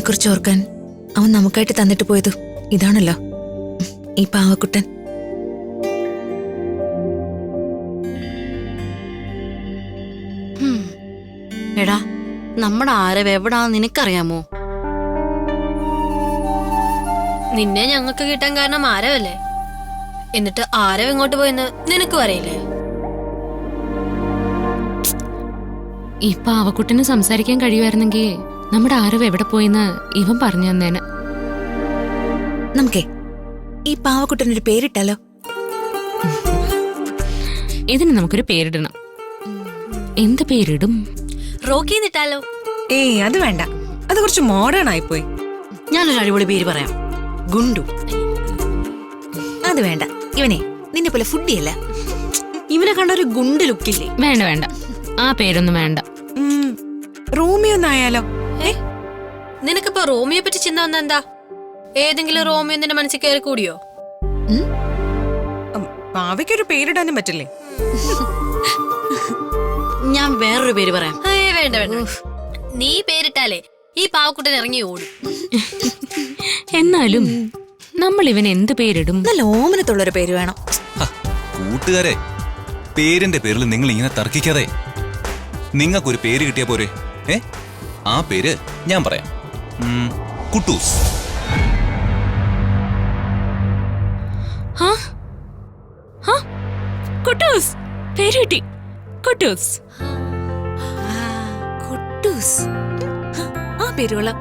കുറിച്ച് ഓർക്കാൻ അവൻ നമുക്കായിട്ട് തന്നിട്ട് പോയത് ഇതാണല്ലോ, ഈ പാവക്കുട്ടൻ. എടാ, നമ്മുടെ ആരവ് എവിടാന്ന് നിനക്കറിയാമോ? നിന്നെ ഞങ്ങൾക്ക് കിട്ടാൻ കാരണം ആരവല്ലേ? എന്നിട്ട് ആരവ് എങ്ങോട്ട് പോയെന്ന് നിനക്കും അറിയില്ലേ? ഈ പാവക്കുട്ടന് സംസാരിക്കാൻ കഴിയുമായിരുന്നെങ്കിൽ നമ്മുടെ ആരവ് എവിടെ പോയെന്ന് ഇവൻ പറഞ്ഞു തന്നേനെ. നമുക്കേ ഈ പാവക്കുട്ടനൊരു പേരിട്ടാലോ? ഇതിന് നമുക്കൊരു പേരിടണം. എന്ത് പേരിടും? റോക്കി എന്നിട്ടാലോ? ഏയ് അത് വേണ്ട, അത് കുറച്ച് മോഡേൺ ആയിപ്പോയി. ഞാനൊരു അടിപൊളി പേര് പറയാം, ഗുണ്ടു. അത് വേണ്ട, ഇവനെ നിന്നെ പോലെ ഫുഡിയല്ല. ഇവനെ കണ്ട ഒരു ഗുണ്ട് ലുക്കില്ലേ? വേണ്ട വേണ്ട, ആ പേരൊന്നും വേണ്ട. റൂമിയോ ഒന്നായാലോ? നിനക്കിപ്പോ റോമിയെ പറ്റി ചിന്ത വന്ന എന്താ? ഏതെങ്കിലും റോമിയോ നിന്റെ മനസ്സിൽ കയറി കൂടിയോ? ഭാവിക്കൊരു പേരിടാനും പറ്റില്ലേ? ഞാൻ വേറൊരു പേര് പറയാം. വേണ്ട വേണ്ട, നീ പേരിട്ടാലേ ഈ പാവക്കുട്ടൻ ഇറങ്ങി ഓടും. എന്നാലും നമ്മൾ ഇവൻ എന്ത് പേരിടും? നല്ല ഓമനത്തുള്ളൊരു പേര് വേണം. കൂട്ടുകാരെ, പേരിന്റെ പേരിൽ നിങ്ങൾ ഇങ്ങനെ തർക്കിക്കാതെ നിങ്ങൾക്കൊരു പേര് കിട്ടിയ പോരെ? ആ പേര് ഞാൻ പറയാം, കുട്ടൂസ്. കുട്ടൂസ് പേര് കിട്ടി, കുട്ടൂസ്. കുട്ടൂസ്, ആ പേരുള്ള